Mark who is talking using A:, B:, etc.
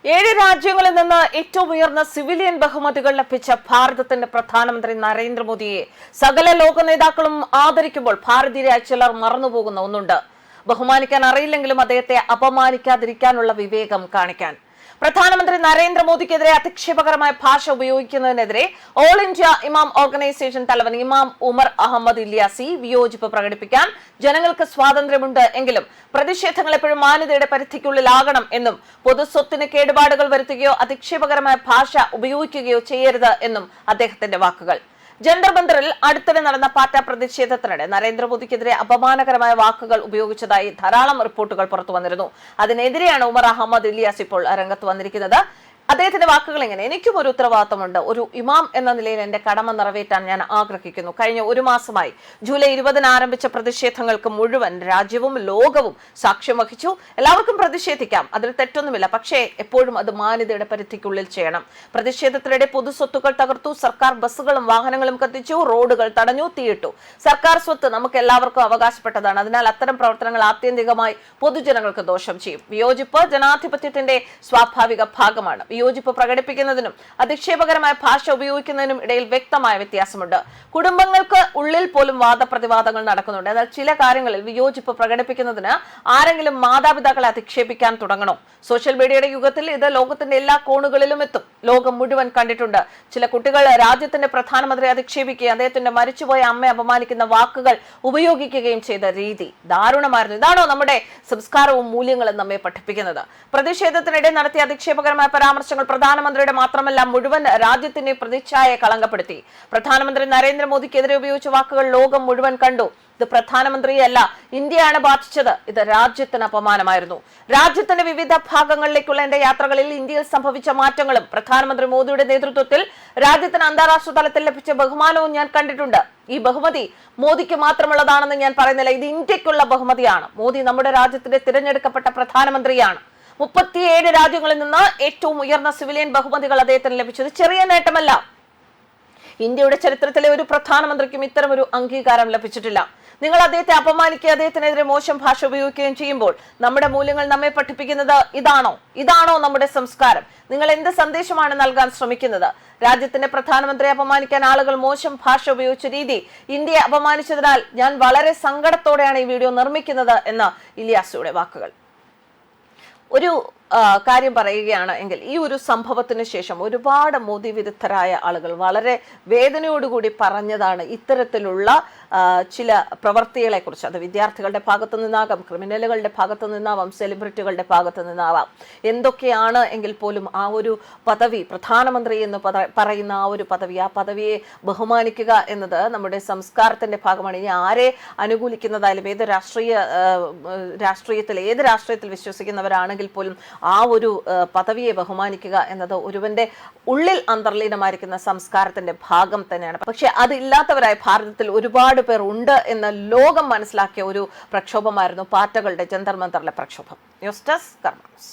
A: 7 രാജ്യങ്ങളിൽ നിന്ന് ഏറ്റവും ഉയർന്ന സിവിലിയൻ ബഹുമതികൾ ലഭിച്ച ഭാരതത്തിന്റെ പ്രധാനമന്ത്രി നരേന്ദ്രമോദിയെ സകല ലോക നേതാക്കളും ആദരിക്കുമ്പോൾ ഭാരതീയരായ ചിലർ മറന്നുപോകുന്ന ഒന്നുണ്ട്. ബഹുമാനിക്കാൻ അറിയില്ലെങ്കിലും അദ്ദേഹത്തെ അപമാനിക്കാതിരിക്കാനുള്ള വിവേകം കാണിക്കാൻ. പ്രധാനമന്ത്രി നരേന്ദ്രമോദിക്കെതിരെ അധിക്ഷേപകരമായ ഭാഷ ഉപയോഗിക്കുന്നതിനെതിരെ ഓൾ ഇന്ത്യ ഇമാം ഓർഗനൈസേഷൻ തലവൻ ഇമാം ഉമർ അഹമ്മദ് ഇല്യാസി വിയോജിപ്പ് പ്രകടിപ്പിക്കാൻ ജനങ്ങൾക്ക് സ്വാതന്ത്ര്യമുണ്ട് എങ്കിലും പ്രതിഷേധങ്ങൾ എപ്പോഴും മാന്യതയുടെ പരിധിക്കുള്ളിലാകണം എന്നും പൊതുസ്വത്തിന് കേടുപാടുകൾ വരുത്തുകയോ അധിക്ഷേപകരമായ ഭാഷ ഉപയോഗിക്കുകയോ ചെയ്യരുത് എന്നും അദ്ദേഹത്തിന്റെ വാക്കുകൾ. ജന്തർ മന്ദിറിൽ അടുത്തിടെ നടന്ന പാറ്റ പ്രതിഷേധത്തിനിടെ നരേന്ദ്രമോദിക്കെതിരെ അപമാനകരമായ വാക്കുകൾ ഉപയോഗിച്ചതായി ധാരാളം റിപ്പോർട്ടുകൾ പുറത്തു വന്നിരുന്നു. അതിനെതിരെയാണ് ഉമർ അഹമ്മദ് ഇല്യാസ് ഇപ്പോൾ രംഗത്ത് വന്നിരിക്കുന്നത്. അദ്ദേഹത്തിന്റെ വാക്കുകൾ എങ്ങനെ? എനിക്കും ഒരു ഉത്തരവാദിത്തമുണ്ട്. ഒരു ഇമാം എന്ന നിലയിൽ എന്റെ കടമ നിറവേറ്റാൻ ഞാൻ ആഗ്രഹിക്കുന്നു. കഴിഞ്ഞ ഒരു മാസമായി ജൂലൈ 20 ആരംഭിച്ച പ്രതിഷേധങ്ങൾക്ക് മുഴുവൻ രാജ്യവും ലോകവും സാക്ഷ്യം വഹിച്ചു. എല്ലാവർക്കും പ്രതിഷേധിക്കാം, അതിൽ തെറ്റൊന്നുമില്ല. പക്ഷേ എപ്പോഴും അത് മാന്യതയുടെ പരിധിക്കുള്ളിൽ ചെയ്യണം. പ്രതിഷേധത്തിനിടെ പൊതുസ്വത്തുക്കൾ തകർത്തു, സർക്കാർ ബസ്സുകളും വാഹനങ്ങളും കത്തിച്ചു, റോഡുകൾ തടഞ്ഞു, തീയിട്ടു. സർക്കാർ സ്വത്ത് നമുക്ക് എല്ലാവർക്കും അവകാശപ്പെട്ടതാണ്. അതിനാൽ അത്തരം പ്രവർത്തനങ്ങൾ ആത്യന്തികമായി പൊതുജനങ്ങൾക്ക് ദോഷം ചെയ്യും. വിയോജിപ്പ് ജനാധിപത്യത്തിന്റെ സ്വാഭാവിക ഭാഗമാണ്. വിയോജിപ്പ് പ്രകടിപ്പിക്കുന്നതിനും അധിക്ഷേപകരമായ ഭാഷ ഉപയോഗിക്കുന്നതിനും ഇടയിൽ വ്യക്തമായ വ്യത്യാസമുണ്ട്. കുടുംബങ്ങൾക്ക് ഉള്ളിൽ പോലും വാദപ്രതിവാദങ്ങൾ നടക്കുന്നുണ്ട്. എന്നാൽ ചില കാര്യങ്ങളിൽ വിയോജിപ്പ് പ്രകടിപ്പിക്കുന്നതിന് ആരെങ്കിലും മാതാപിതാക്കളെ അധിക്ഷേപിക്കാൻ തുടങ്ങണോ? സോഷ്യൽ മീഡിയയുടെ യുഗത്തിൽ ഇത് ലോകത്തിന്റെ എല്ലാ കോണുകളിലും എത്തും. ലോകം മുഴുവൻ കണ്ടിട്ടുണ്ട്. ചില കുട്ടികൾ രാജ്യത്തിന്റെ പ്രധാനമന്ത്രിയെ അധിക്ഷേപിക്കുകയും അദ്ദേഹത്തിന്റെ മരിച്ചുപോയ അമ്മയെ അപമാനിക്കുന്ന വാക്കുകൾ ഉപയോഗിക്കുകയും ചെയ്ത രീതി ദാരുണമായിരുന്നു. ഇതാണോ നമ്മുടെ സംസ്കാരവും മൂല്യങ്ങളും നമ്മെ പഠിപ്പിക്കുന്നത്? പ്രതിഷേധത്തിനിടെ നടത്തിയ അധിക്ഷേപകരമായ പരാമർശങ്ങൾ പ്രധാനമന്ത്രിയുടെ മാത്രമല്ല മുഴുവൻ രാജ്യത്തിന്റെ പ്രതിച്ഛായയെ കളങ്കപ്പെടുത്തി. പ്രധാനമന്ത്രി നരേന്ദ്രമോദിക്കെതിരെ ഉപയോഗിച്ച വാക്കുകൾ ലോകം മുഴുവൻ കണ്ടു. ഇത് പ്രധാനമന്ത്രിയല്ല, ഇന്ത്യയാണ് ബാധിച്ചത്. ഇത് രാജ്യത്തിന് അപമാനമായിരുന്നു. രാജ്യത്തിന്റെ വിവിധ ഭാഗങ്ങളിലേക്കുള്ള എന്റെ യാത്രകളിൽ ഇന്ത്യയിൽ സംഭവിച്ച മാറ്റങ്ങളും പ്രധാനമന്ത്രി മോദിയുടെ നേതൃത്വത്തിൽ രാജ്യത്തിന് അന്താരാഷ്ട്ര തലത്തിൽ ലഭിച്ച ബഹുമാനവും ഞാൻ കണ്ടിട്ടുണ്ട്. ഈ ബഹുമതി മോദിക്ക് മാത്രമുള്ളതാണെന്ന് ഞാൻ പറയുന്നില്ല. ഇത് ഇന്ത്യക്കുള്ള ബഹുമതിയാണ്. മോദി നമ്മുടെ രാജ്യത്തിന്റെ തിരഞ്ഞെടുക്കപ്പെട്ട പ്രധാനമന്ത്രിയാണ്. 37 രാജ്യങ്ങളിൽ നിന്ന് ഏറ്റവും ഉയർന്ന സിവിലിയൻ ബഹുമതികൾ അദ്ദേഹത്തിന് ലഭിച്ചത് ചെറിയ നേട്ടമല്ല. ഇന്ത്യയുടെ ചരിത്രത്തിലെ ഒരു പ്രധാനമന്ത്രിക്കും ഇത്തരമൊരു അംഗീകാരം ലഭിച്ചിട്ടില്ല. നിങ്ങൾ അദ്ദേഹത്തെ അപമാനിക്കുക, അദ്ദേഹത്തിനെതിരെ മോശം ഭാഷ ഉപയോഗിക്കുകയും ചെയ്യുമ്പോൾ നമ്മുടെ മൂല്യങ്ങൾ നമ്മെ പഠിപ്പിക്കുന്നത് ഇതാണോ നമ്മുടെ സംസ്കാരം? നിങ്ങൾ എന്ത് സന്ദേശമാണ് നൽകാൻ ശ്രമിക്കുന്നത്? രാജ്യത്തിന്റെ പ്രധാനമന്ത്രിയെ അപമാനിക്കാൻ ആളുകൾ മോശം ഭാഷ ഉപയോഗിച്ച രീതി ഇന്ത്യയെ അപമാനിച്ചതിനാൽ ഞാൻ വളരെ സങ്കടത്തോടെയാണ് ഈ വീഡിയോ നിർമ്മിക്കുന്നത് എന്ന് ഇല്യാസിയുടെ വാക്കുകൾ. ഒരു കാര്യം പറയുകയാണ് എങ്കിൽ ഈ ഒരു സംഭവത്തിന് ശേഷം ഒരുപാട് മോദി വിരുദ്ധരായ ആളുകൾ വളരെ വേദനയോടുകൂടി പറഞ്ഞതാണ് ഇത്തരത്തിലുള്ള ചില പ്രവർത്തികളെ കുറിച്ച്. അത് വിദ്യാർത്ഥികളുടെ ഭാഗത്തു നിന്നാകാം, ക്രിമിനലുകളുടെ ഭാഗത്തു നിന്നാവാം, സെലിബ്രിറ്റികളുടെ ഭാഗത്തു നിന്നാവാം. എന്തൊക്കെയാണ് എങ്കിൽ പോലും ആ ഒരു പദവി, പ്രധാനമന്ത്രി എന്ന് പറയുന്ന ആ ഒരു പദവി, ആ പദവിയെ ബഹുമാനിക്കുക എന്നത് നമ്മുടെ സംസ്കാരത്തിന്റെ ഭാഗമാണ്. ഇനി ആരെ അനുകൂലിക്കുന്നതായാലും ഏത് രാഷ്ട്രീയത്തിൽ വിശ്വസിക്കുന്നവരാണെങ്കിൽ പോലും ആ ഒരു പദവിയെ ബഹുമാനിക്കുക എന്നത് ഒരുവന്റെ ഉള്ളിൽ അന്തർലീനമായിരിക്കുന്ന സംസ്കാരത്തിന്റെ ഭാഗം തന്നെയാണ്. പക്ഷെ അതില്ലാത്തവരായ ഭാരതത്തിൽ ഒരുപാട് പേർ ഉണ്ട് എന്ന് ലോകം മനസ്സിലാക്കിയ ഒരു പ്രക്ഷോഭമായിരുന്നു പാറ്റകളുടെ ജന്തർ മന്ദറിലെ പ്രക്ഷോഭം. ന്യൂസ് ഡെസ്ക് കർമ്മ ന്യൂസ്.